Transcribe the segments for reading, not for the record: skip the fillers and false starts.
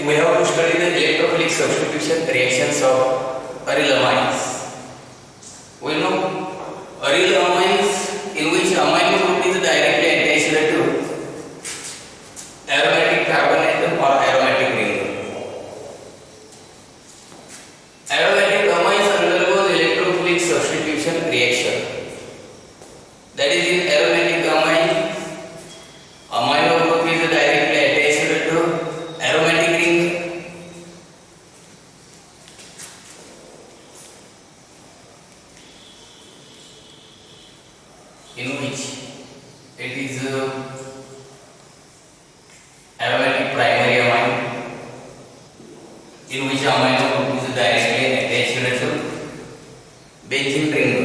we have to study the electrophilic substitution reactions of aryl amines. We know aryl amines in which amino group is directly attached to aromatic carbon atom or aromatic ring. Aromatic amines undergoes electrophilic substitution reaction. That is, in aromatic amine, amino group is directly attached to aromatic ring. In which it is aromatic primary amine, in which amino group is directly attached to benzene ring.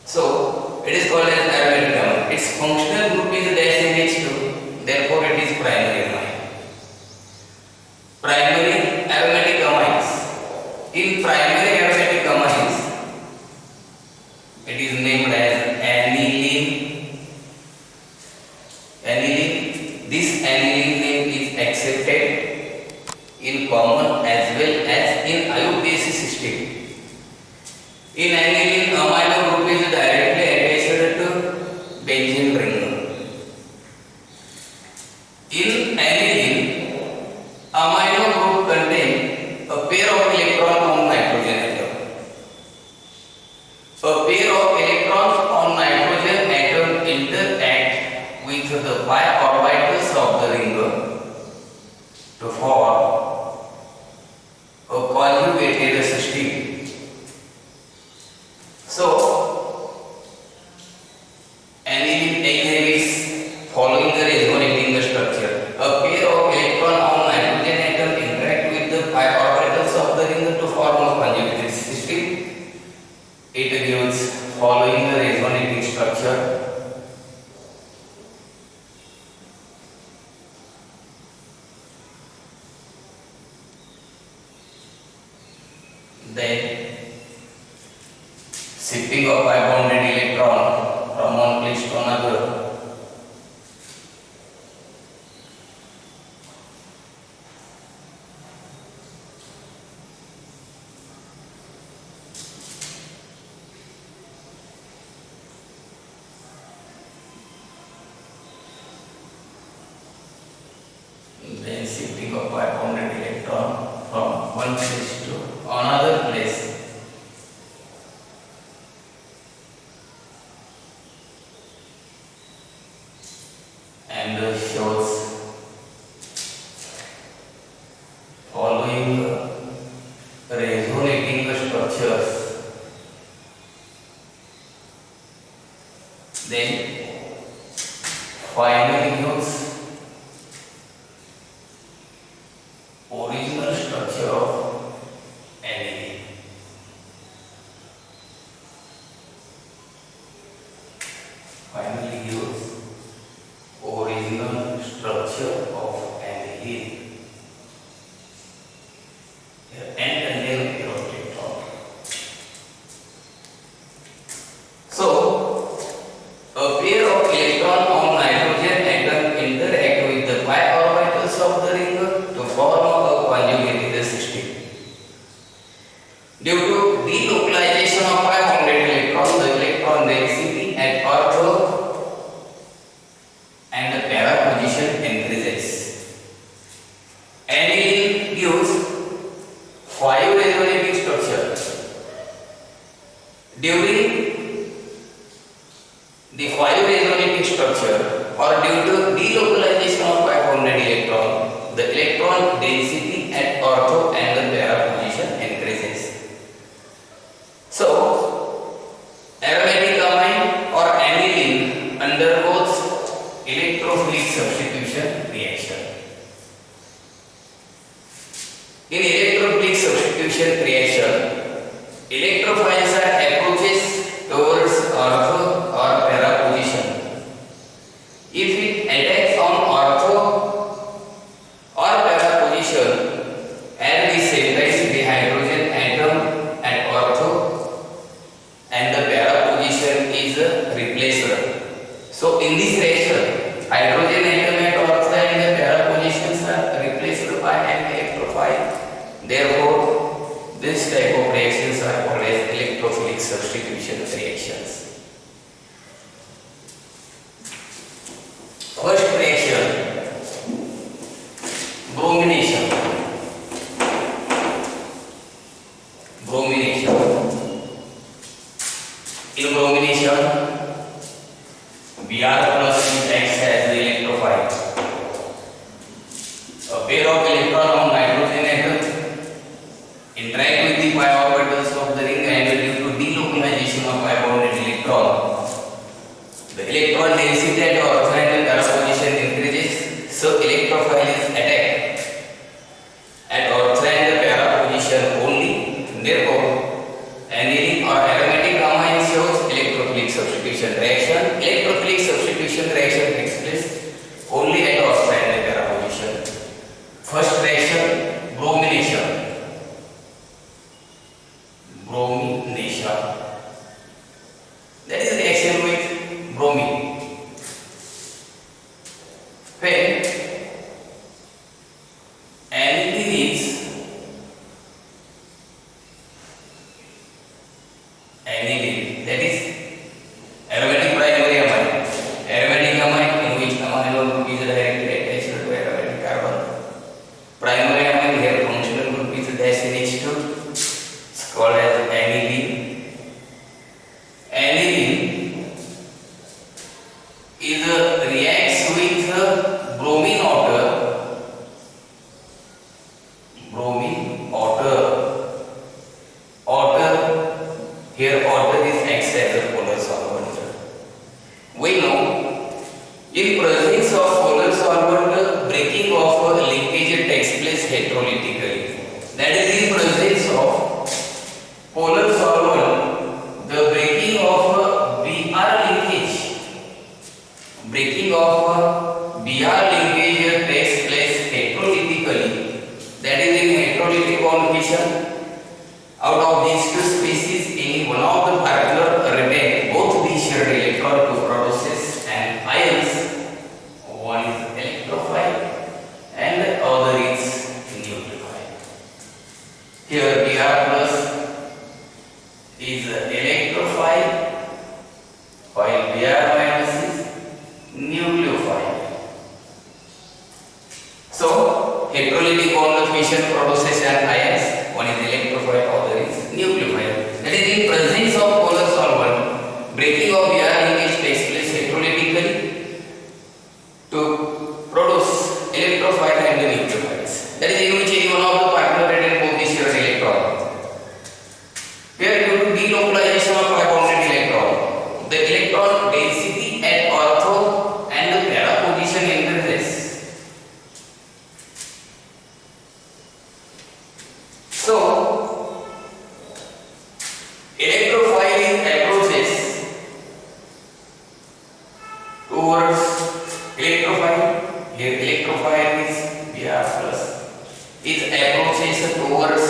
So it is called as aromatic amine. Its functional group is -NH2, therefore it is primary amine. Primary aromatic amines. In primary aromatic amines, it is named as aniline. Aniline. This aniline name is accepted in common as well as in IUPAC system. In aniline, amino group is directly attached to benzene ring. In aniline, amino group contain a pair of electrons on nitrogen atom. A pair of electrons on nitrogen atom interact with the pi orbitals of the ring to form a conjugated system. So, aniline exhibits following the resonating structure. A pair of electrons on nitrogen atom interact with the pi orbitals of the ring to form a conjugated system. It gives following the resonating structure. Then shifting of pi bonded electron from one place to another. Then shifting of pi bonded electron from one place to another place. And shows following resonating structures. Then finally gives original structure of aniline. Finally gives original structure of aniline. And contain electron. So, a pair of electron on nitrogen atom interact with the pi orbitals of the ring to form a conjugated system. Due to delocalization of pi bonded electron, the electron density at ortho and the para position increases. Aniline gives 5 resonating structures. During the 5 resonating structure or due to delocalization of pi bonded electron, the electron density at ortho and the para position increases. So, aromatic amine or aniline undergoes electrophilic substitution reaction. In electrophilic substitution reaction, electrophiles are approaches towards ortho or para position. If it attacks on ortho or para position and we stabilize the hydrogen atom at ortho and the para position is replaced. So in this reaction, hydrogen atom at ortho and the para positions are replaced by an electrophile. Therefore, this type of reactions are called as electrophilic substitution reactions. First reaction, bromination. In bromination, Br plus acts as the electrophile. A pair of electrons on nitrogen atom interact with the pi orbitals of the ring, and due to delocalization of pi bonded electron, the electron density at the orthogonal para position increases, so electrophile is attacked at orthogonal para position only. Therefore, annealing or aromatic amine shows electrophilic substitution reaction. Electrophilic substitution reaction takes place only at orthogonal para position. First reaction, bromination. That is reaction with bromine. When aniline is that is aromatic primary amine. Aromatic amine in which amino group is directly attached to aromatic carbon. Primary amine here functional group is dash NH2. It's called as aniline. Aniline is reacts with bromine water. Here water is acts as a polar solvent. We know in presence of polar solvent, breaking of a linkage takes place heterolytically. That is, in presence of polar solvent, the breaking of Br linkage takes place heterolytically. That is, in heterolytic condition, out of these two species, any one of the partner retain both the shared electron to produce an ions. One is electrophile and the other is nucleophile. Here Br plus is electrophile while Br minus is nucleophile. So heterolytic conjugation produces an ions. One is electrophile, other is nucleophile. That is, in presence of polar solvent, breaking of Br linkage takes place heterolytically to produce electrophile and the nucleophiles. That is, in which any one of the partner retain both the shared electron. Here, due to delocalization of pi bonded electron, the electron density at ortho and the para position increases. So, electrophile approaches towards electrophile. Here electrophile is Br plus. It approaches towards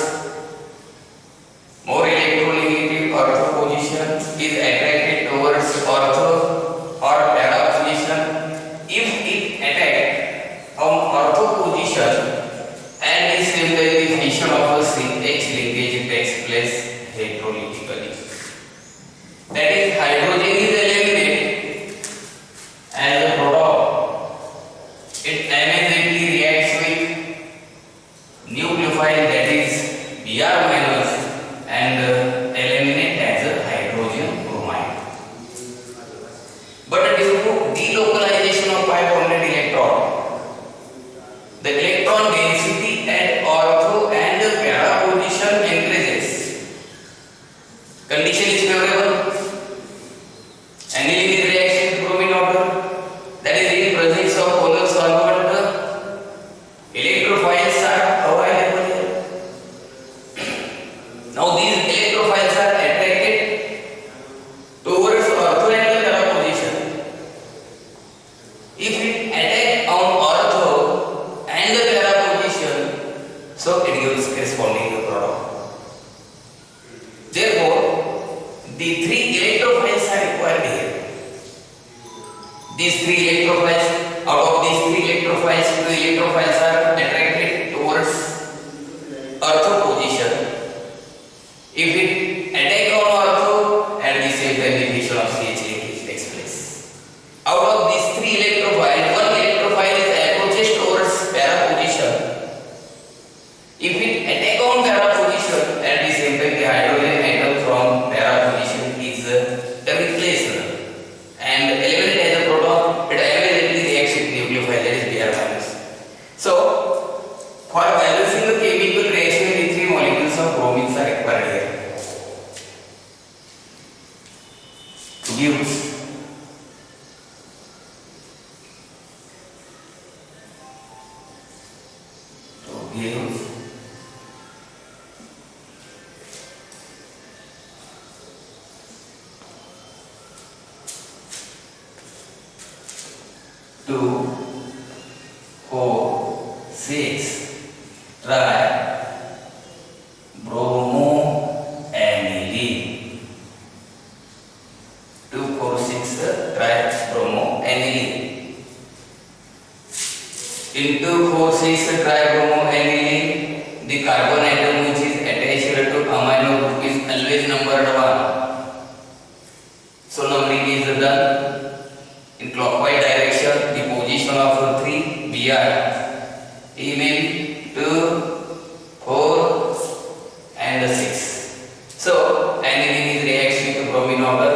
more electronegative ortho position, is attracted towards ortho or para position. If it attack on ortho position and is in the fission of a H linkage takes place heterolytically. That is, hydrogen is eliminated and the product, it immediately reacts with nucleophile, that is Br minus, and eliminate as a hydrogen bromide. But due to delocalization of pi bonded electron, the electron density at ortho and para position increases. Condition is favorable. Aniline reacts with bromine water. That is, in presence of polar solvent, electrophiles are available here. Now these electrophiles are attracted towards ortho and para position. If it attack on ortho and the para position, so it gives corresponding product. Therefore, the three electrophiles are required here. These three electrophiles, out of these three electrophiles, two electrophiles are replaced, and element has a proton, it immediately reacts with nucleophile, that is Br minus. So for balancing the chemical reaction, the three molecules of bromines are required here. Gives two, four, six, try bromo aniline. 2, 4, 6 try bromo aniline. In 2, 4, 6 try bromo aniline, the carbon atom which is attached to amino group is always numbered 1. So numbering is done. In clockwise direction, the position of 3 Br, E mean 2, 4 and 6. So aniline is reacts with bromine order.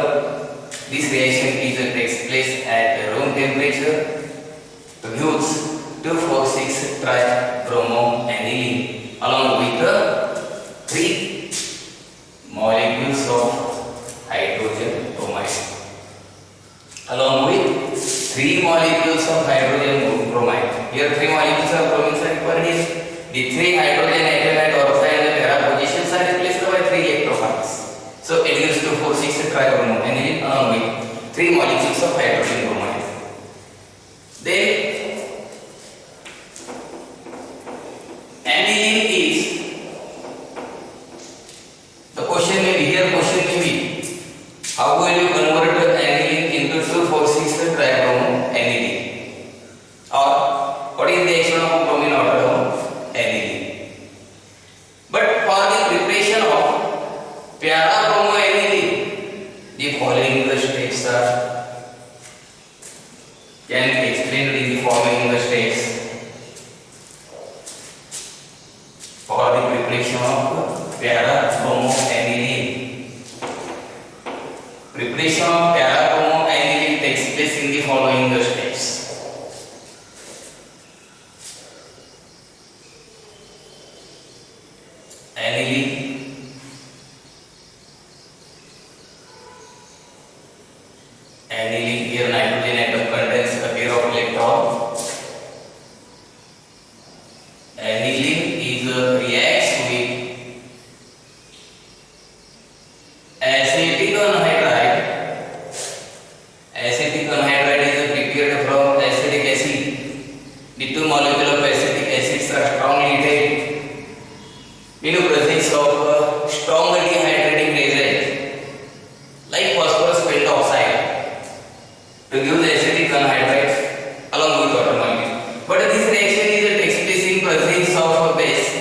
This reaction takes place at room temperature. Gives 2, 4, 6 try bromo aniline along with the 3 molecules of hydrogen bromide. Along with 3 molecules of hydrogen bromide. Here 3 molecules of bromine are required. The 3 hydrogen atom at ortho and the para positions are replaced by 3 electrophiles. So it gives 2, 4, 6 tribromo aniline along with 3 molecules of hydrogen bromide. Then aniline is, the question may be here, question may be, how will you convert the aniline into 2, 4, 6 tribromo aniline? Or what is the action of bromine order of aniline? But for the preparation of para bromo aniline, the following the steps can be explained in the following steps. For the preparation of para bromo aniline, preparation of para bromo aniline takes place in the following steps. Aniline, here nitrogen atom contains a pair of electron. Aniline reacts with acetic anhydride. Acetic anhydride is prepared from acetic acid. The 2 molecules of acetic acids are strongly linked in the presence of strong dehydrating reagent like phosphorus pentoxide to give the acetic anhydride along with water molecule. But this reaction takes place in presence of base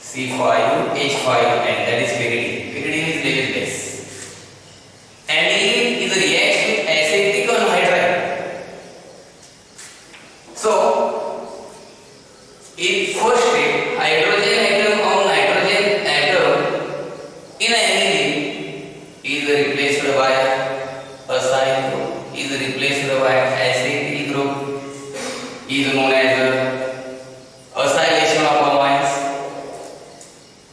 C5H5 and that is pyridine. Pyridine is level base. Aniline is reacts with acetic anhydride. So in first step, hydrogen atom on nitrogen atom in aniline is replaced by acyl group, is replaced by acetyl group, is known as acylation of amines.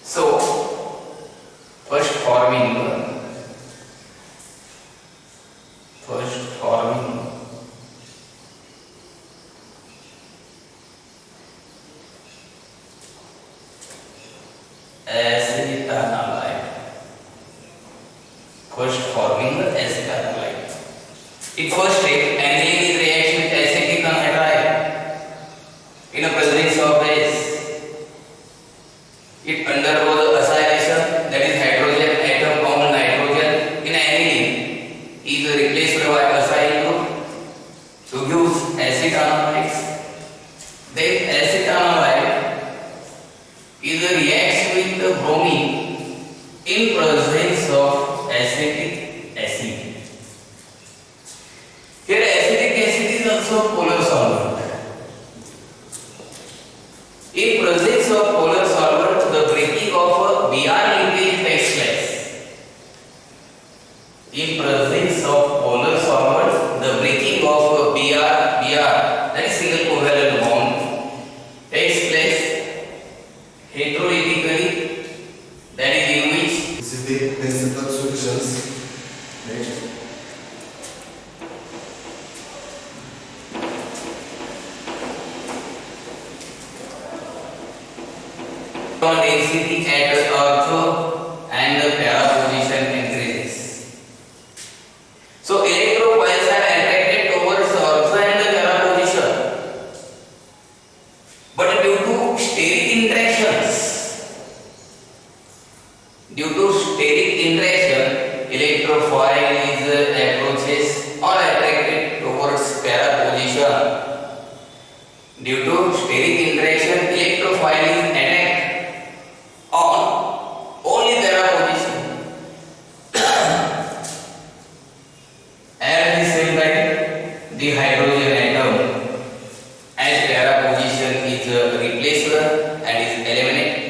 So first forming acetanilide. First forming the acetanilide. In first step, aniline reacts with acetic anhydride in a presence of base. It undergoes acylation, that is hydrogen atom on nitrogen in aniline is replaced by acyl group to use acetanides. Then acetanilide is reacts with the bromine in presence of acetic acid. Here acetic acid is also polar solvent. In presence of polar solvent, the breaking of a Br linkage takes place. In presence of polar solvents, the breaking of Br, that is single covalent bond, takes place heterolytically, that is in which this is the principal solutions. Next. density at earth and the para position increases. So electrophiles are attracted towards earth and the para position, but due to steric interaction, electrophile is approaches or attracted towards para position. Due to steric interaction, electrophile is attacked on only para position. At the same time, the hydrogen atom as para position is replaced and is eliminated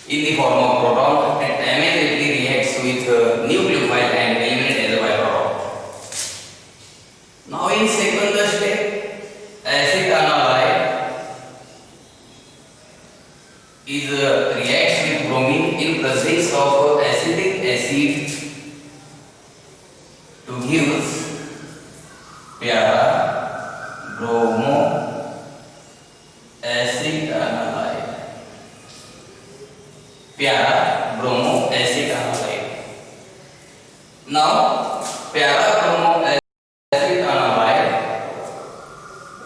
in the form of proton and immediately reacts with nucleophile and eliminates as a byproduct. Now in second step, acid analyte is reacts with bromine in presence of acetic acid to give para bromo acid analyte. Para bromo acid analyte. Now para bromo acid analyte,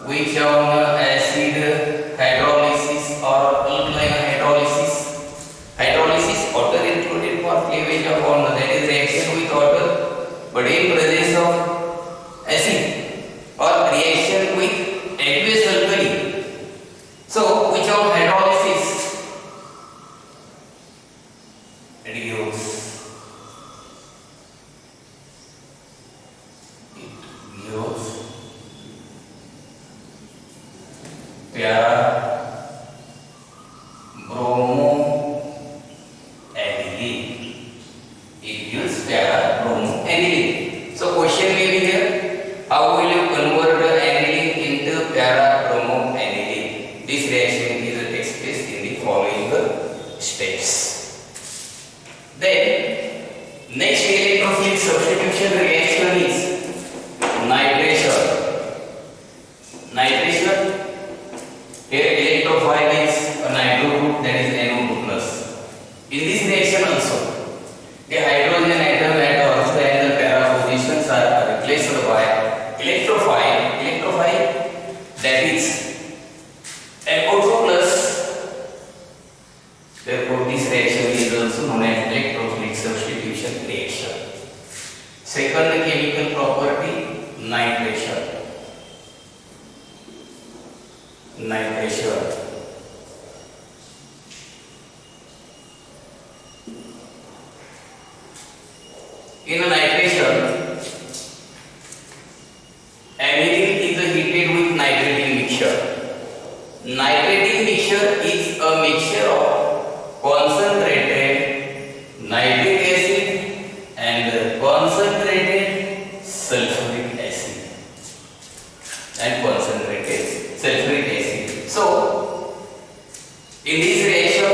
which on acid hydrolysis or alkaline hydrolysis water included for cleavage of bond, that is reaction with water, but in presence of acid or reaction with aqueous alkali. So which of hydrolysis para bromo aniline. It gives para bromo aniline. So question may be here: how will you convert the aniline into para bromo aniline? This reaction takes place in the following steps. Then next electrophilic substitution reaction is nitration. Here electrophile is a nitro group, that is NO2 plus. In this reaction also, the hydrogen atom at earth and the para positions are replaced by electrophile that is NO2 plus. Therefore, this reaction is also known as electrophilic substitution reaction. Second chemical property, nitration. In a nitration, aniline is heated with nitrating mixture. Nitrating mixture is a mixture of concentrated nitric acid and concentrated sulfuric acid So, in this reaction,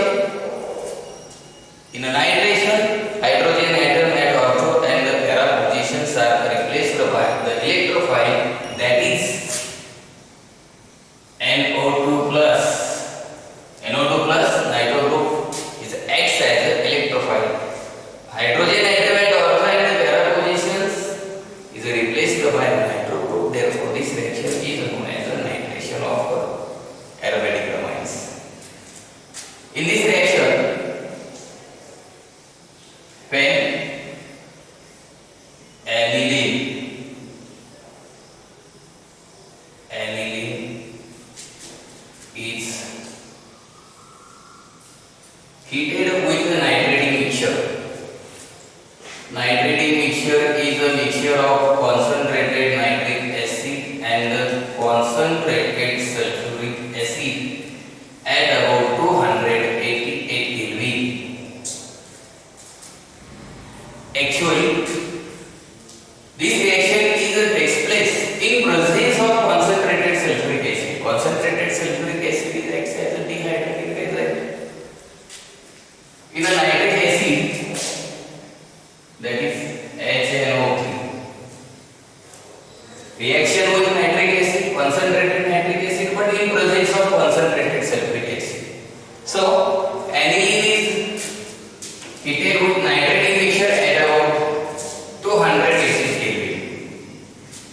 in a nitration, hydrogen atom at ortho and the para positions are replaced by the electrophile, that is NO2 plus. NO2 plus nitro group is acts as an electrophile. Hydrogen atom at ortho and the para positions is replaced by nitro group. Therefore, this reaction is known as a nitration of aromatic amines. In this reaction, when aniline is heated with the nitrating mixture. Nitrating mixture is a mixture of concentrated nitric acid and concentrated sulfuric acid at about 288 Kelvin. Actually, this reaction takes place in presence of concentrated sulfuric acid. Concentrated sulfuric acid is acts as a dehydrating agent. In a nitric acid, that is HNO3. Reaction with nitric acid, concentrated nitric acid, but in presence of concentrated sulfuric acid. So, aniline is heated with nitrogen mixture at about 200 Kelvin.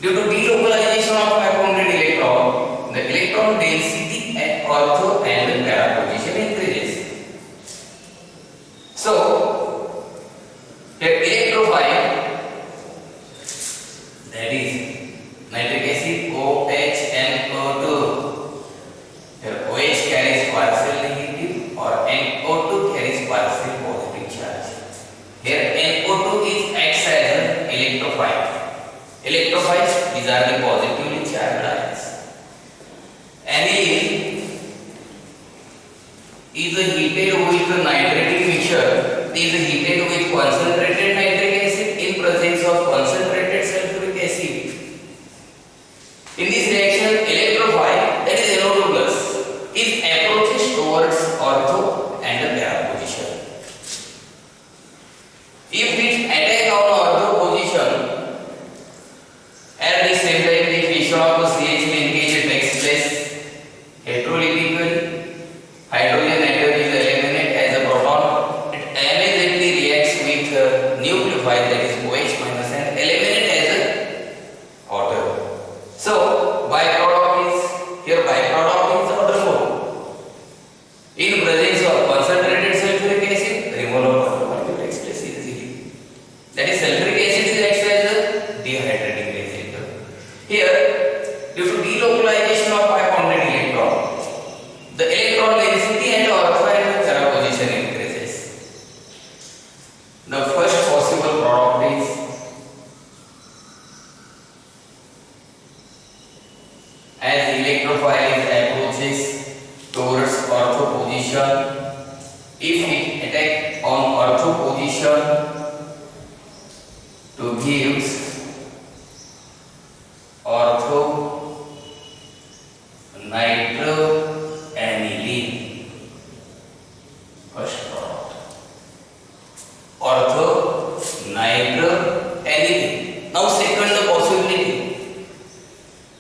Due to delocalization of 500 electron, the electron density at ortho and para position increases. So, the electrophile, that is nitric acid OH and O2. Here OH carries partial negative or NO2 carries partial positive charge. Here NO2 is acts as an electrophile. Electrophiles, these are the positively charged ions. Aniline is heated with nitrogen mixture. Is heated with concentrated nitric acid in presence of concentrated sulfuric acid. In this reaction, electrophile, that is NO2 plus, is approaches towards ortho and para position. If it attack on ortho position, at the same time the fission of CH linkage takes place heterolytically. Hydrogen atom is eliminated as a proton. It immediately reacts with nucleophile, that is OH minus, and eliminated as a water. So, byproduct is, here byproduct is water mode. In presence of concentrated sulfuric acid, removal of water molecule takes place easily. That is, sulfuric acid is acts as a dehydrating agent. Here, due to delocalization of 500 electron, the electron density and ortho and para position increases. The first possible product is as electrophile approaches towards ortho position, if it attack on ortho position to gives ortho nitroaniline, first product, ortho nitroaniline. Now second the possibility,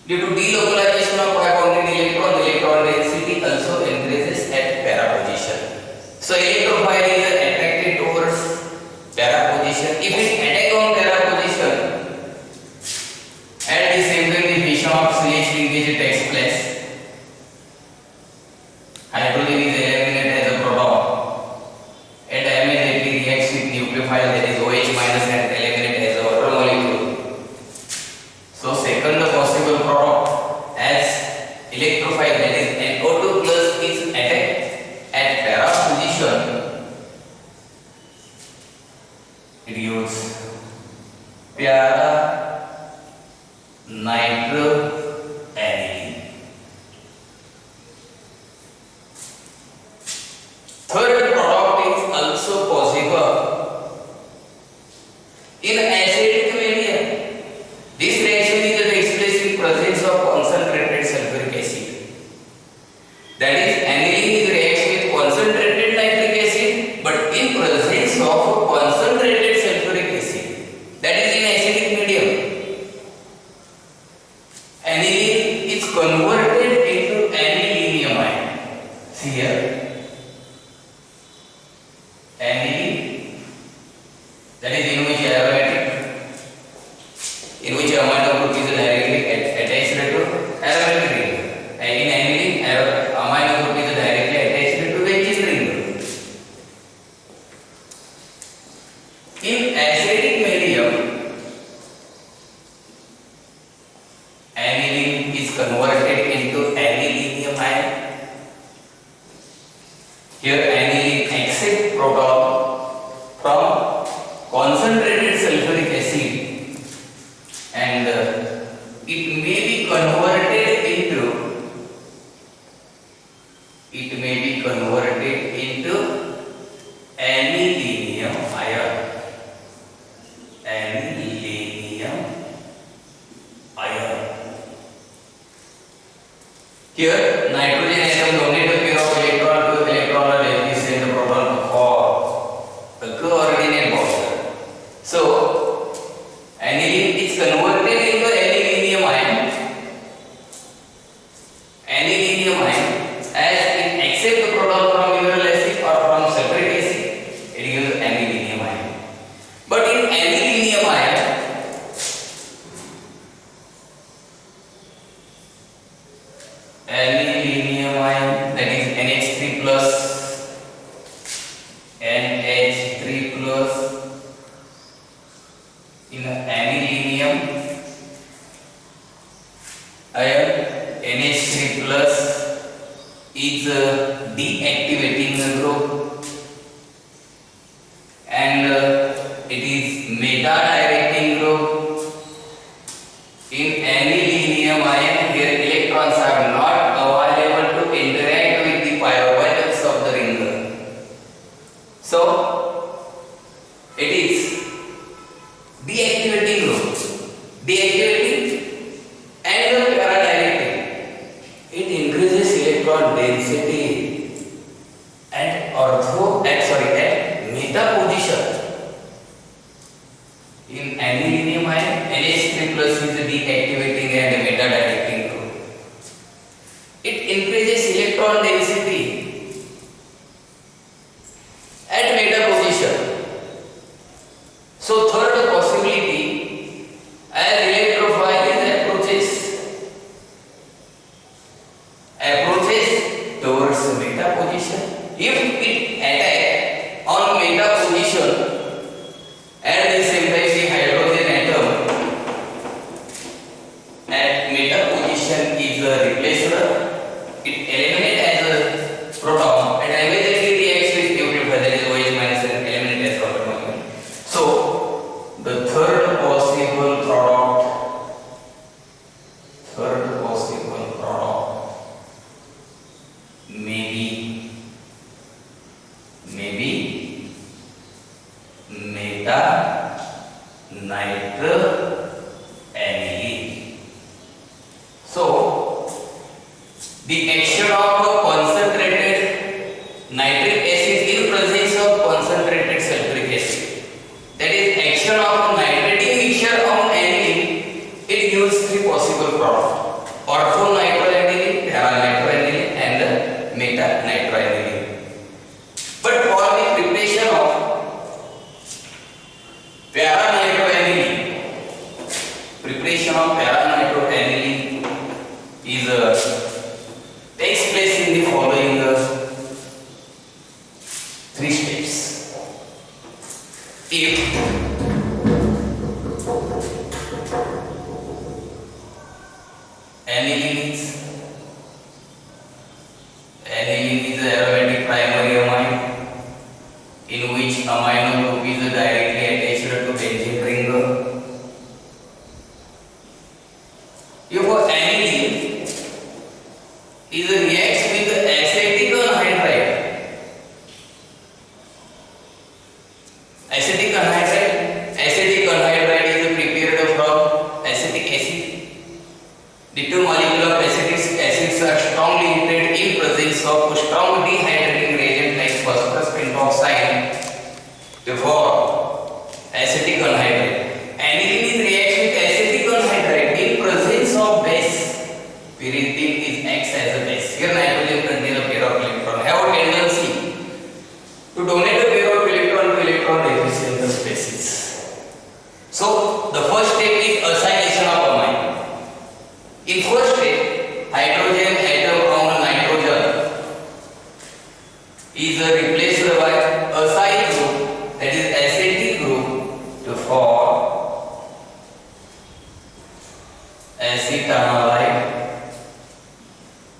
due to delocalization of 500 electron, electron density also increases at para position. So electrophile is attracted towards para position. If it attack on para position, at the same time the fission of CH linkage takes place. Hydrogen is eliminated as a proton and immediately reacts with nucleophile, that is OH minus, and eliminated as a water molecule. So second the possible product, as electrophile, that is NO2 plus, is attacked at para position, it gives para nitroaniline. Third product is also possible in acidic medium. This reaction takes place in presence of concentrated sulfuric acid. That is, aniline reacts with concentrated nitric acid, but in presence of concentrated sulfuric acid. That is in acidic medium. Aniline is converted into anilinium. See here. Aniline, that is in which aromatic, in which amino group is directly attached to aromatic ring. And in aniline, amino group is directly attached to benzene ring. In acidic medium, aniline is converted into anilinium ion. Here aniline accepts proton from concentrated sulfuric acid, and it may be converted into anilinium ion. Anilinium ion. Here, nitrogen atom donate a pair of electron to electron deficient proton for a coordinate bond. So, aniline is converted into anilinium ion. Anilinium ion, as it accepts the proton from mineral acid or from sulfuric acid, it gives anilinium ion. But in anilinium ion, that is NH3 plus, NH3 plus. In anilinium ion, NH3 plus is deactivating group, and it is meta-directing group. In anilinium ion, here electrons are not available to interact with the pyrometals of the ring. So, it is deactivating group, deactivating and paradirecting. It increases electron density at meta position. In anilinium ion, NH3 plus is the deactivating and meta-directing group. It increases electron density at meta position. So third possibility, as electrophile approaches towards meta position. If it attack on meta position, at the same time the hydrogen atom at meta position is replaced, it eliminates as a proton and immediately reacts with nucleophile, that is OH minus and eliminate as proton. So the third possible product may be meta-nitroaniline. So the action of concentrated nitric acid in presence of concentrated sulfuric acid, that is action of nitrating mixture on aniline, it gives three possible products: orthonitroaniline, paranitroaniline and meta-nitroaniline. But for the preparation of paranitroaniline is takes place in the following three steps. If aniline is aromatic primary amine in which amino group is directly attached to benzene ring. If aniline reacts with acetic anhydride, acetic anhydride is prepared from acetic acid. The two molecules of acetic acids are strongly heated in presence of strong dehydrating reagent like phosphorus pentoxide to form acetic anhydride. Aniline reacts with acetic anhydride in presence of base. Pyridine acts as a base. Here nitrogen contains a pair of electrons, have a tendency to donate a pair of electron to electron deficient species. So the first step is acylation of amine. In first step, hydrogen atom on nitrogen is replaced by acyl group, that is acetic group, to form acetanilide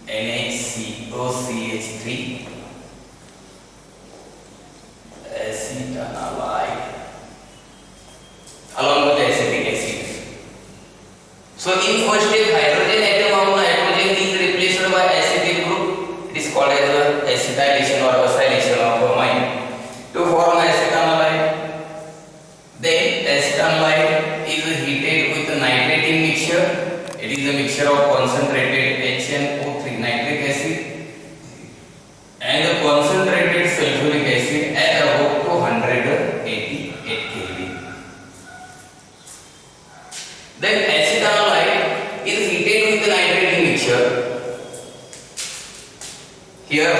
NHCOCH3, acetanilide along with acetic acid. So in first step, hydrogen atom on nitrogen is replaced by acetic group. It is called as acetylation or acylation of amine to form acetanilide. Then acetaldehyde is heated with nitrate in mixture. It is a mixture of concentrated HNO3 nitric acid and the concentrated sulfuric acid at about 288 Kelvin. Then acetaldehyde is heated with the nitrate in mixture. Here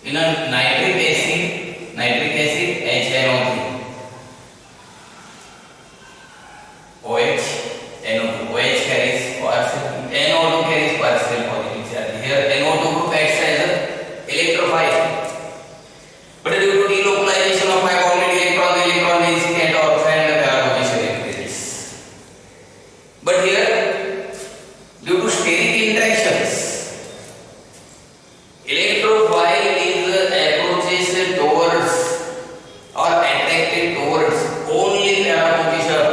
in a nitric acid HNO3 OH NO2 OH carries partial NO2 carries partial positive charge. Here NO2 group acts as a electrophile, but due to delocalization of bicarbonate electron, the electron density at ortho and the para position increases. But here due to steric interactions, electrophile approaches towards or attracted towards only para position.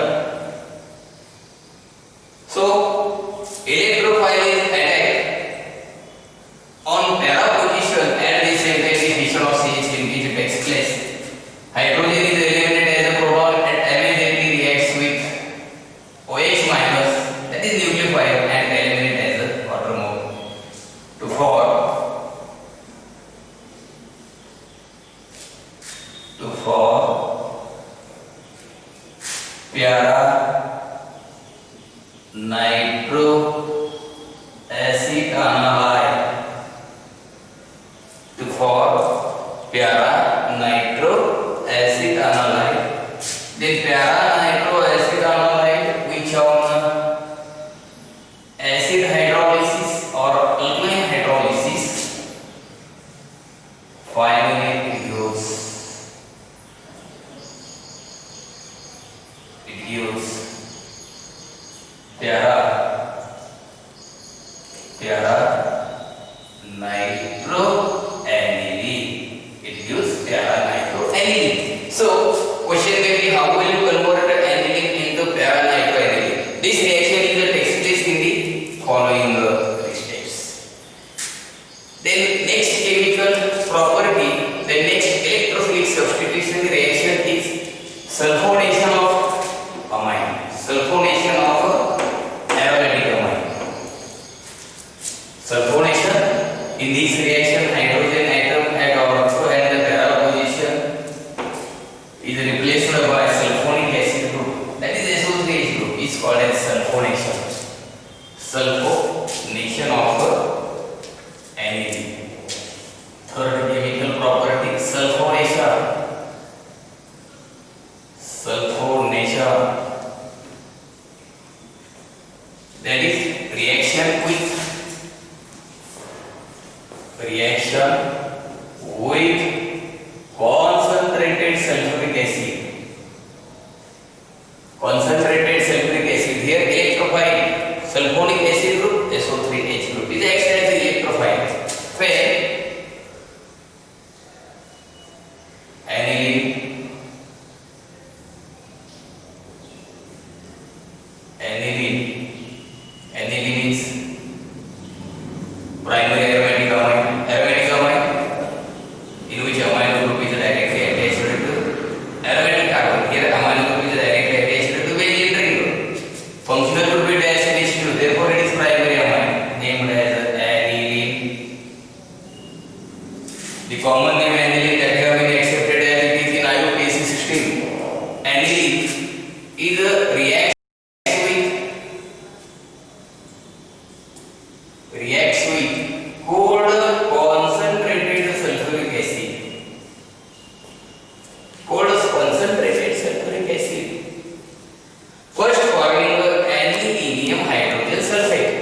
So electrophile is attacked on para position at the same time the fission of CH linkage takes place. Hydrogen is eliminated as a proton and immediately reacts with OH minus, that is nucleophile, and eliminated as a water mole to form para nitroacetanilide to form para nitroacetanilide. Then para nitroacetanilide which on acid hydrolysis or alkaline hydrolysis finally it gives para nitroaniline. It gives para nitroaniline. So question may be, how will you convert aniline into para nitroaniline? This reaction takes place in the following steps. Then next chemical property, the next electrophilic substitution reaction is sulfonation of amine. Sulfonation of aromatic amine. Sulfonation, in this reaction hydrogen atom at ortho and the para position is replaced by sulfonic acid group, that is SO3H group, is called as sulfonation. Sulfonation of aniline. Third chemical property, sulfonation. Sulfonation, that is reaction with concentrated sulfuric acid. Concentrated sulfuric acid, here electrophile, sulfonic acid group, SO3H group is acts as electrophile, where aniline is primary aromatic amine, in which amino group is directly attached to aromatic carbon. Here amino group is directly attached to benzyl ring group. Functional group is SH2, therefore it is primary amine, named as aniline. The common name aniline that have been accepted as it is in IUPAC 16. Aniline is a reaction with cold concentrated sulfuric acid. Cold concentrated sulfuric acid. First forming anilinium hydrogen sulfate.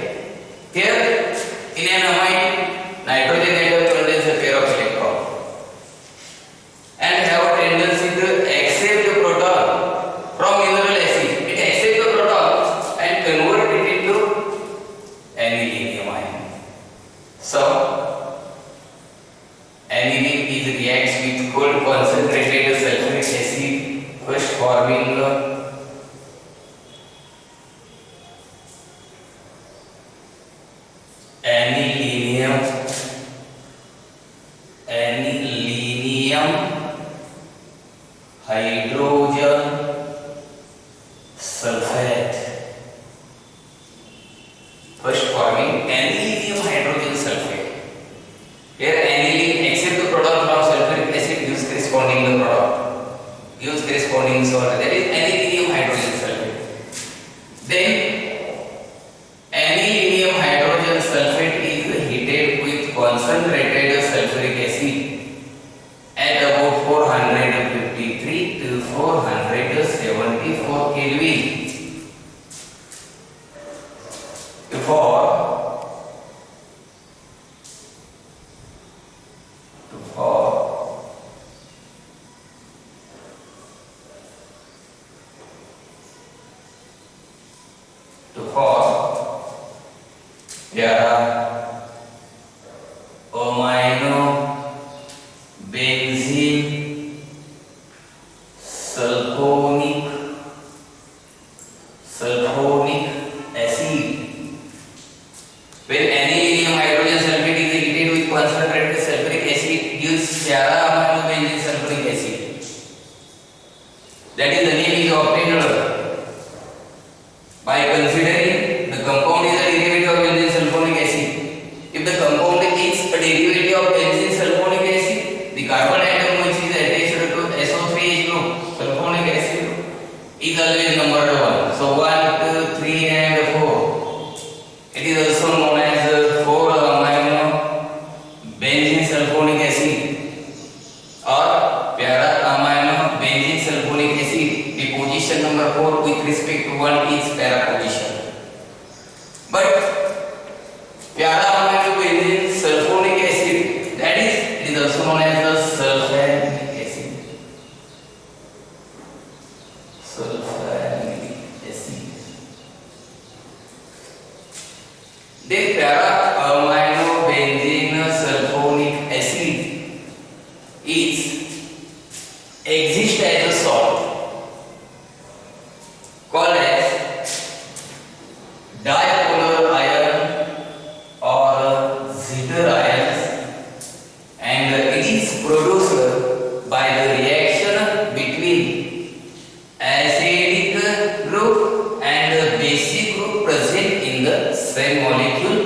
Here in an amine, nitrogen atom contains a pair of electrons and have a tendency to accept the proton from mineral acid. It accepts the proton and convert it into anilinium ion. So aniline reacts with cold concentrated sulfuric acid, first forming anilinium hydrogen 24 Kelvin. For amino benzene sulfonic acid. When any hydrogen sulfate is heated with concentrated sulfuric acid, gives para-amino-benzene sulfuric acid. That is, the name is obtained by considering the compound is a derivative of benzene sulfonic acid. If the compound is a derivative of benzene sulfonic acid, the carbon atom which is attached to SO3H group, sulfonic acid, is always numbered 1. So 1, 2, 3 and 4. It is also known as 4-amino benzene sulfonic acid or para-amino benzene sulfonic acid. The position number 4 with respect to 1 is para position. But para-amino benzene sulfonic acid, that is, it is also known as the sulfanic acid. Sulfanic acid. The para-amino benzene sulfonic acid exists as a salt called as dipolar ion or zither ions, and it is produced by the reaction between acidic group and basic group present in the same molecule